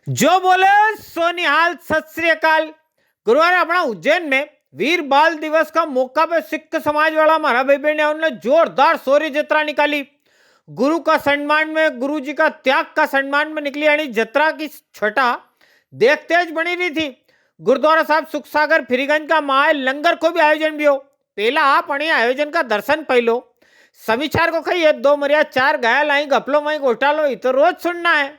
जो बोले सो निहाल, सत श्री अकाल। गुरुवार अपना उज्जैन में वीर बाल दिवस का मौका पे सिख समाज वाला मारा भाई बहन उन्होंने जोरदार सोरी जत्रा निकाली। गुरु का सम्मान में, गुरु जी का त्याग का सम्मान में निकली यानी जत्रा की छटा देख तेज बनी रही थी। गुरुद्वारा साहब सुखसागर फिरीगंज का माए लंगर को भी आयोजन भी हो। पहला आप अणी आयोजन का दर्शन पहलो समीचार को कही 2 मरिया 4 घायल आई गपलो वही घोटालो ये तो रोज सुनना है।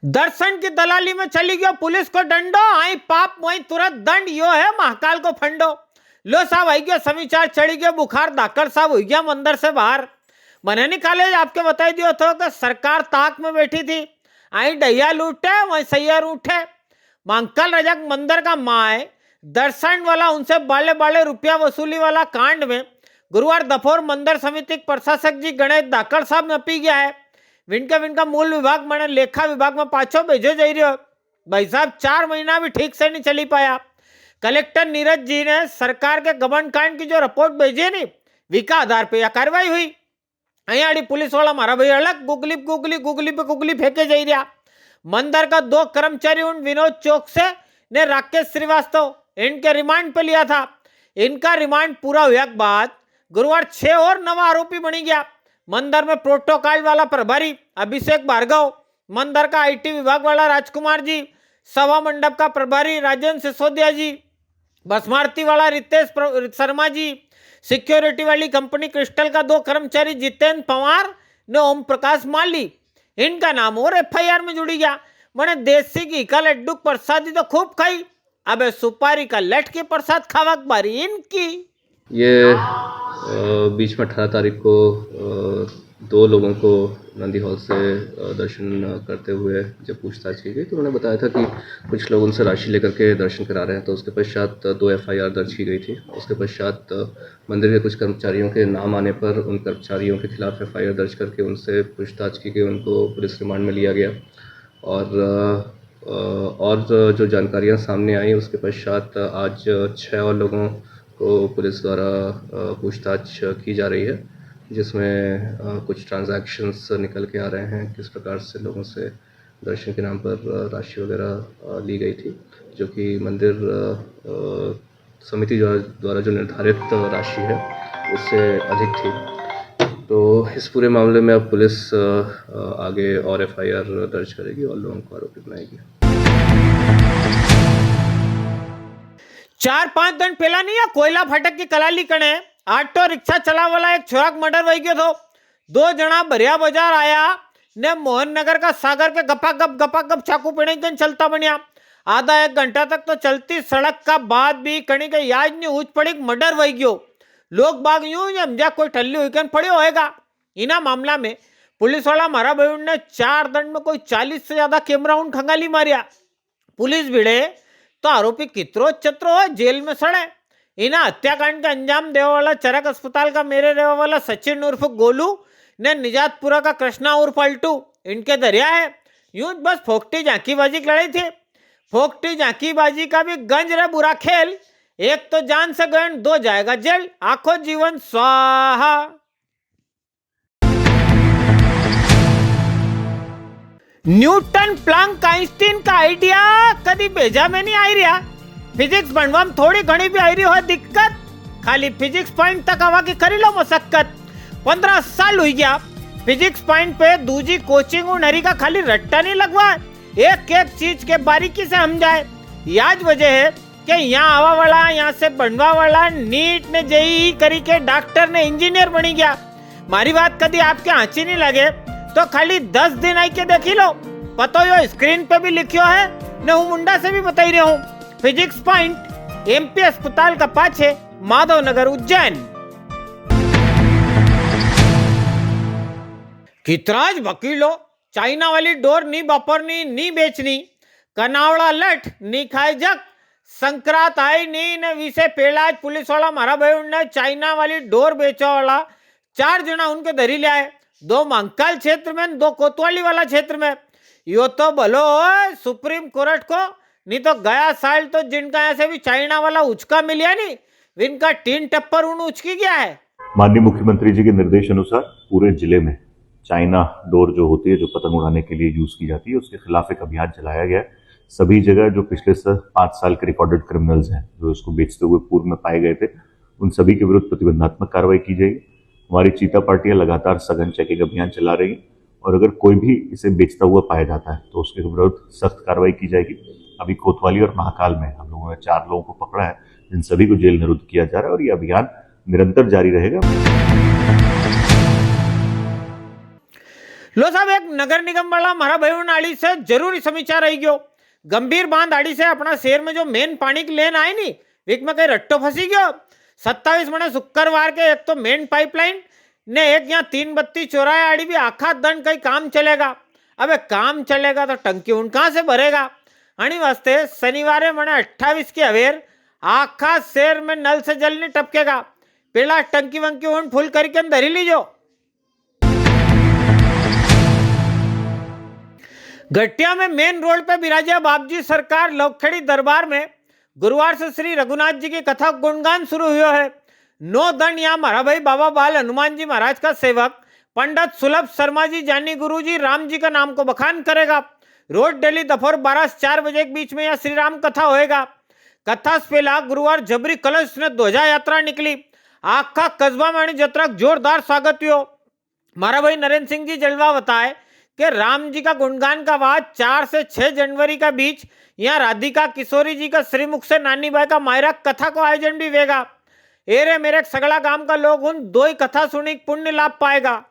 दर्शन की दलाली में चली गयो पुलिस को डंडो आई पाप वही तुरंत दंड यो है महाकाल को फंडो। लो साहब आई गया समीचार चढ़ी गया बुखार धाकड़ साहब हो गया मंदिर से बाहर। मैंने निकाले आपके बताई दियो तो कि सरकार ताक में बैठी थी आई डैया लूटे वही सैयर उठे। मंकल रजक मंदिर का माए दर्शन वाला उनसे बाले बाले रुपया वसूली वाला कांड में गुरुवार दफोर मंदिर समिति प्रशासक जी गणेश धाकड़ साहब ने पी गया है। विनका मूल विभाग मैंने लेखा विभाग में पाछो भेजो जा रही हो। भाई साहब 4 महीना भी ठीक से नहीं चली पाया। कलेक्टर नीरज जी ने सरकार के गबन कांड की जो रिपोर्ट भेजी नहीं विका आधार पे यह कार्रवाई हुई। अड़ी पुलिस वाला मारा भाई अलग गुगली फेंके जा रहा। मंदिर का 2 कर्मचारी उन विनोद चौक से ने राकेश श्रीवास्तव इनके रिमांड पे लिया था। इनका रिमांड पूरा हुआ के बाद गुरुवार 6 और नवा आरोपी बनी गया। मंदिर में प्रोटोकॉल वाला प्रभारी अभिषेक भार्गव, मंदिर का आईटी विभाग वाला राजकुमार जी, सभा मंडप का प्रभारी राजेंद्र सिसोदिया जी, बसमारती वाला रितेश शर्मा जी, सिक्योरिटी वाली कंपनी क्रिस्टल का 2 कर्मचारी जितेंद्र पवार ने ओम प्रकाश माली इनका नाम और एफआईआर में जुड़ी गया। मैंने देसी घी का लड्डू प्रसादी तो खूब खाई, अब सुपारी का लट के प्रसाद खावक बारी इनकी। ये बीच में 18 तारीख को 2 लोगों को नंदी हॉल से दर्शन करते हुए जब पूछताछ की गई तो उन्होंने बताया था कि कुछ लोग उनसे राशि लेकर के दर्शन करा रहे हैं। तो उसके पश्चात 2 एफआईआर दर्ज की गई थी। उसके पश्चात मंदिर के कुछ कर्मचारियों के नाम आने पर उन कर्मचारियों के खिलाफ एफआईआर दर्ज करके उनसे पूछताछ की गई, उनको पुलिस रिमांड में लिया गया। और जो जानकारियाँ सामने आई उसके पश्चात आज 6 और लोगों को पुलिस द्वारा पूछताछ की जा रही है, जिसमें कुछ ट्रांजैक्शंस निकल के आ रहे हैं किस प्रकार से लोगों से दर्शन के नाम पर राशि वगैरह ली गई थी, जो कि मंदिर समिति द्वारा जो निर्धारित राशि है उससे अधिक थी। तो इस पूरे मामले में अब पुलिस आगे और एफआईआर दर्ज करेगी और लोगों को आरोपी बनाएगी। 4-5 दिन पहला नहीं है कोयला फाटक की कलाली कने ऑटो रिक्शा चला वाला एक छोरा मर्डर वही गयो थो। 2 जना भरिया बाजार आया ने मोहन नगर का सागर के गपागप चाकू पीने के चलता बनिया। आधा 1 घंटा तक तो चलती सड़क का बाद भी कणी के याद नहीं ऊंच पड़ी मर्डर वही गयो। लोग बाग यूं समझा कोई ठल्ली हुई पड़े होएगा। इना मामला में पुलिस वाला मारा भाई ने 4 दिन में कोई 40 से ज्यादा कैमरा उन खंगाली मारिया। पुलिस भिड़े तो आरोपी कितरो चतरो है जेल में सड़े। इना हत्याकांड का अंजाम देने वाला चरक अस्पताल का मेरे रहने वाला सचिन उर्फ गोलू ने निजातपुरा का कृष्णा उर्फ पलटू इनके दरिया है। यूं बस फोकटी झांकीबाजी लड़ाई थी। फोकटी झांकीबाजी का भी गंज रहा बुरा खेल। 1 तो जान से गए 2 जाएगा जेल, आखो जीवन स्वाहा। न्यूटन प्लैंक आइंस्टीन का आइडिया कभी भेजा में नहीं आई रहा। फिजिक्स बनवा में थोड़ी घनी भी आई रही हो दिक्कत, खाली फिजिक्स पॉइंट तक आवा की करी लो मशक्कत। 15 साल हुई गया फिजिक्स पॉइंट पे दूजी कोचिंग नरी का खाली रट्टा नहीं लगवा, एक चीज के बारीकी से हम जाए। याद वजह है कि यहाँ आवा वाला यहाँ से बनवा वाला नीट ने जेईई करी के डॉक्टर ने इंजीनियर बनी गया। मारी बात कभी आपके आंची नहीं लगे तो खाली 10 दिन आई के देखी लो, पतो यो स्क्रीन पे भी लिखियो है ने हूँ मुंडा से भी बताई रहा हूँ। फिजिक्स पॉइंट एमपी अस्पताल का पाछे माधव नगर उज्जैन। कितराज वकीलो चाइना वाली डोर नहीं वापरनी नहीं बेचनी, कनावड़ा लठ नी खाए जग संक्रांत आई नी ने विषय पेड़ा पुलिस वाला मारा भाई ने चाइना वाली डोर बेचा वाला 4 जना उनके धरी लिया है, 2 महाकाल क्षेत्र में 2 कोतवाली वाला क्षेत्र में। यो तो भलो हो सुप्रीम कोर्ट को, नहीं तो गया साल तो जिनका ऐसे भी चाइना वाला उचका मिलिया नहीं, इनका टीन टप्पर उन उचकी गया है। माननीय मुख्यमंत्री जी के निर्देश अनुसार पूरे जिले में चाइना डोर जो होती है, जो पतंग उड़ाने के लिए यूज की जाती है, उसके खिलाफ एक अभियान चलाया गया है। सभी जगह जो पिछले 5 साल के रिकॉर्डेड क्रिमिनल्स हैं जो इसको बेचते हुए पूर्व में पाए गए थे, उन सभी के विरुद्ध प्रतिबंधात्मक कार्रवाई की जाएगी। हमारी चीता पार्टियां लगातार सघन चेकिंग अभियान चला रही हैं और अगर कोई भी इसे बेचता हुआ पाया जाता है तो उसके विरुद्ध सख्त कार्रवाई की जाएगी। अभी कोतवाली और महाकाल में हम लोगों ने 4 लोगों को पकड़ा है, जिन सभी को जेल निरुद्ध किया जा रहा है और ये अभियान निरंतर जारी रहेगा। लो साहब, एक नगर निगम वाला मारा भाई आड़ी से जरूरी समीक्षा रही गयो। गंभीर बांध आड़ी से अपना शहर में जो मेन पानी की लेन आई नी, वीक में कहीं रट्टो फंसी गयो। 27 महीने शुक्रवार के एक तो मेन पाइपलाइन ने एक यहाँ 3 बत्ती चौराहे आड़ी भी आखा दंड कहीं काम चलेगा। अबे काम चलेगा तो टंकी उन कहां से भरेगा? आनी वास्ते शनिवार मने 28 की अवेर आखा शहर में नल से जल नहीं टपकेगा। पेला टंकी वंकी उन फुल करके धरी लीजो। घटिया में मेन रोड पे बिराजिया बाबजी सरकार लोखड़ी दरबार में गुरुवार से श्री रघुनाथ जी की कथा गुणगान शुरू हुआ है। 9 दंड यहाँ मारा भाई बाबा बाल हनुमान जी महाराज का सेवक पंडित सुलभ शर्मा जी जानी गुरु जी राम जी का नाम को बखान करेगा। रोज डेली दोपहर 12 से 4 बजे के बीच में यह श्री राम कथा होएगा। कथा से पहला गुरुवार जबरी कलश ने ध्वजा यात्रा निकली। आखा कस्बा में जत्रा जोरदार स्वागत हुआ। मारा भाई नरेंद्र सिंह जी जलवा बताए कि राम जी का गुणगान का बाद 4 से 6 जनवरी का बीच यहाँ राधिका किशोरी जी का श्रीमुख से नानी बाई का मायरा कथा को आयोजन भी होगा। एरे मेरे सगड़ा गांव का लोग उन 2 ही कथा सुनी पुण्य लाभ पाएगा।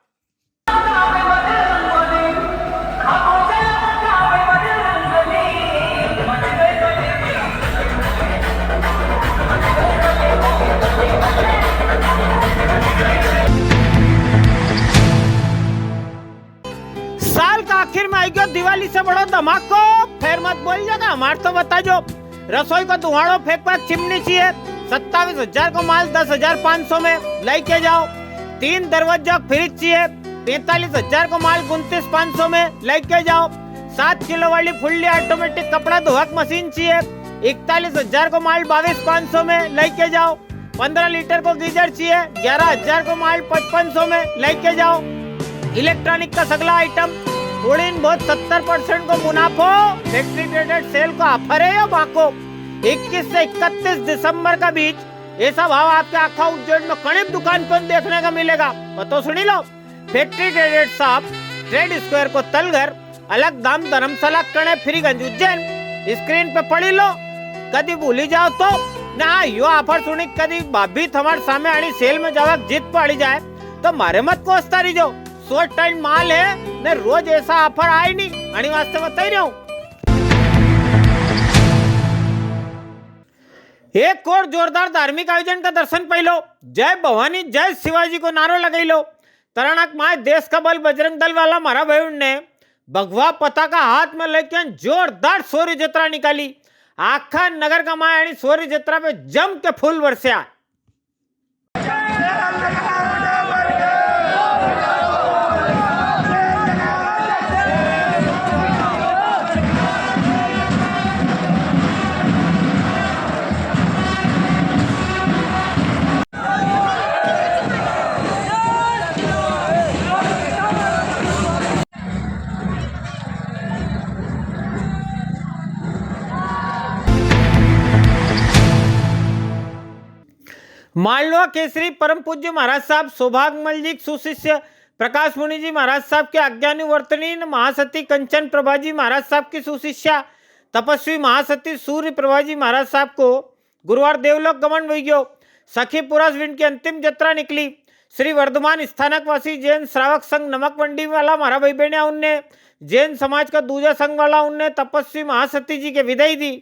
साल का आखिर में आई गयो दिवाली से बड़ो धमाको, फिर मत बोल जाएगा हमार तो बता जो। रसोई का धुआड़ो फेंकवा चिमनी चाहिए 27,000 को माल 10,500 में लेके जाओ। 3 दरवाजा फ्रिज चाहिए 43,000 को माल 29,500 में लेके जाओ। 7 किलो वाली फुल्ली ऑटोमेटिक कपड़ा धोक मशीन चाहिए 41,000 को माल 22,500 में लेके जाओ। 15 लीटर को गीजर चाहिए 11,000 को माल 5500 में लेके जाओ। इलेक्ट्रॉनिक का सगला आइटम थोड़ी बहुत 70% को मुनाफो फैक्ट्री ट्रेडेड सेल को ऑफर है। बाको 21 से 31 दिसंबर का बीच ऐसा भाव आपके आखा उज्जैन में करीब दुकान पर देखने का मिलेगा। तो सुनी लो, factory traded shop trade square को तलघर, अलग दाम धर्मशाला कणे फ्रीगंज उज्जैन। स्क्रीन पे पढ़ी लो, कभी भूली जाओ तो ना यो ऑफर सुनी कभी भाभी हमारे सामने आनी सेल में जावा जीत पड़ी जाए तो मारे मत कोसता रही जो। शॉर्ट टाइम माल है ने रोज ऐसा ऑफर आए नहीं आनी वास्ते बताई रहा हूं। एक और जोरदार धार्मिक आयोजन का दर्शन पहलो। जय भवानी जय शिवाजी को नारो लगाई लो। तरानक माए देश का बल बजरंग दल वाला मारा भाई ने भगवा पताका हाथ में लेकर जोरदार सूर्य यात्रा निकाली। आखा नगर का माया यानी सूर्य यात्रा पे जम के फूल बरसा। मालवा केसरी परम पूज्य महाराज साहब सौभाग्यमल जी सुशिष्य प्रकाश मुनि जी महाराज साहब के आज्ञानुवर्तनी महासती कंचन प्रभा जी महाराज साहब की सुशिष्या तपस्वी महासती सूर्य प्रभा जी महाराज साहब को गुरुवार देवलोक गमन हुई गयो। सखीपुरा विंड की अंतिम यात्रा निकली। श्री वर्धमान स्थानकवासी जैन श्रावक संघ नमक मंडी वाला मारा भाई बहने उनने जैन समाज का दूजा संघ वाला उनने तपस्वी महासती जी के विदाई दी।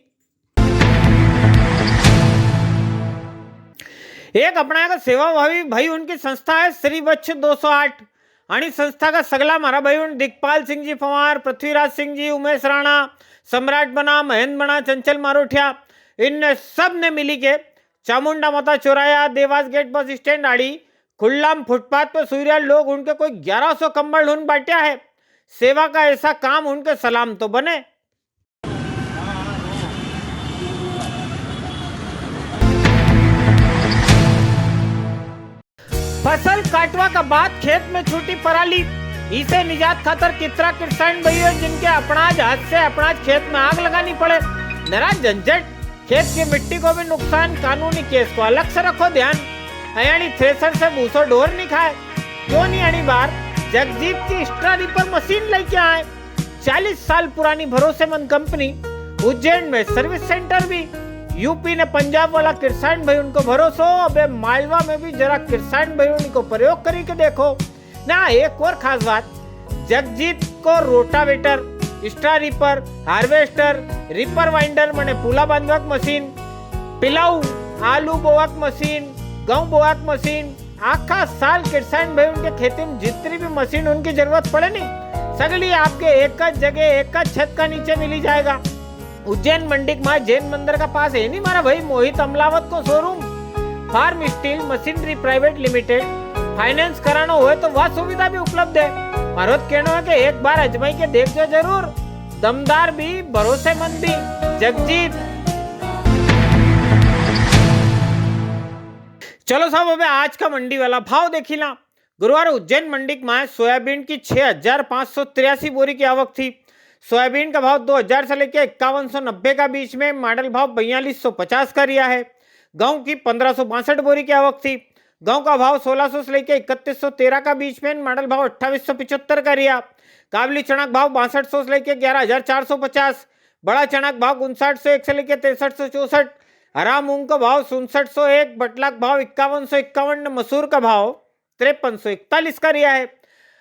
एक अपना का सेवा भावी भाई उनकी संस्था है श्री वत्स 208। आणि संस्थागत सगला मारा भाई दिग्पाल सिंह जी पवार, पृथ्वीराज सिंह जी, उमेश राणा, सम्राट बना, महेंद्र बना, चंचल मारोठिया, इन सब ने मिली के चामुंडा माता चौराया, देवास गेट बस स्टैंड आड़ी खुल्लाम फुटपाथ पर सूर्या लोग उनके कोई 1100 कंबल ढूंढ बांटा है। सेवा का ऐसा काम उनके सलाम तो बने। फसल काटवा का बाद खेत में छूटी पराली, इसे निजात खातर कितना किसान भाई जिनके अपनाज हाथ से अपनाज खेत में आग लगानी पड़े। नाराज झंझट, खेत की मिट्टी को भी नुकसान, कानूनी केस को अलग से रखो ध्यान। अयानी थ्रेसर से भूसो ढोर नहीं खाए, क्यों नहीं आनी बार जगजीत की एक्स्ट्रा रिपर मशीन लेके आए। 40 साल पुरानी भरोसेमंद कंपनी, उज्जैन में सर्विस सेंटर भी। यूपी ने पंजाब वाला किसान भाई उनको भरोसा, अबे मालवा में भी जरा किसान भाई उनको प्रयोग करी के देखो ना। एक और खास बात, जगजीत को rotavator, extra ripper, harvester, ripper winder मने पुला बांधवाक मशीन, पिलाऊ, आलू बोवाक मशीन, गेहूं बोवाक मशीन, आखा साल किसान भाई उनके खेती में जितनी भी मशीन उनकी जरूरत पड़े नहीं, सगली आपके एक जगह एक छत का नीचे मिली जाएगा। उज्जैन मंडिक में जैन मंदिर का पास है नहीं मारा भाई मोहित अमलावत को showroom. Farm steel machinery private limited, finance कराना हो तो वह सुविधा भी उपलब्ध है। मारोत कहना है कि एक बार अजमाई के देख जो जरूर, दमदार भी भरोसेमंद भी जगजीत। चलो साहब अब आज का मंडी वाला भाव देखिला। गुरुवार उज्जैन मंडी में सोयाबीन की 6583 बोरी की आवक थी। सोयाबीन का भाव 2000 से लेकर 5190 का बीच में, मॉडल भाव 4250 का रिया है। गेहूं की 1562 बोरी की आवक थी। गेहूं का भाव 1600 से लेकर 3113 का बीच में, मॉडल भाव 2875 का रिया। काबली चना का भाव 6200 से लेकर 11450, बड़ा चना का भाव 5901 से लेकर 6364, हरा मूंग का भाव 6701, बटला का भाव 5151, मसूर का भाव 5341 का रिया है।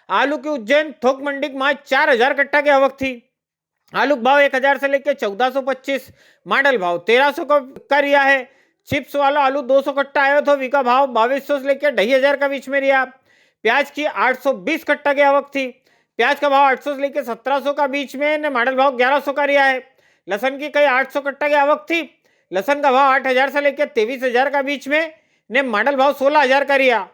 आलू की उज्जैन थोक मंडी में 4000 कट्टा की आवक थी। आलू का भाव 1000 से लेकर 1425, मॉडल भाव 1300 का रिया है। चिप्स वाला आलू 200 कट्टा आया था, विका भाव 2200 से लेकर 2500 का बीच में रिया। प्याज की 820 कट्टा की आवक थी। प्याज का भाव 800 से लेकर 1700 का बीच में, मॉडल भाव 1100 का रिया है। लहसन की कई 800 कट्टा की आवक थी। लहसन का भाव 8000 से लेकर 23000 का बीच में, मॉडल भाव 16000 का रिया।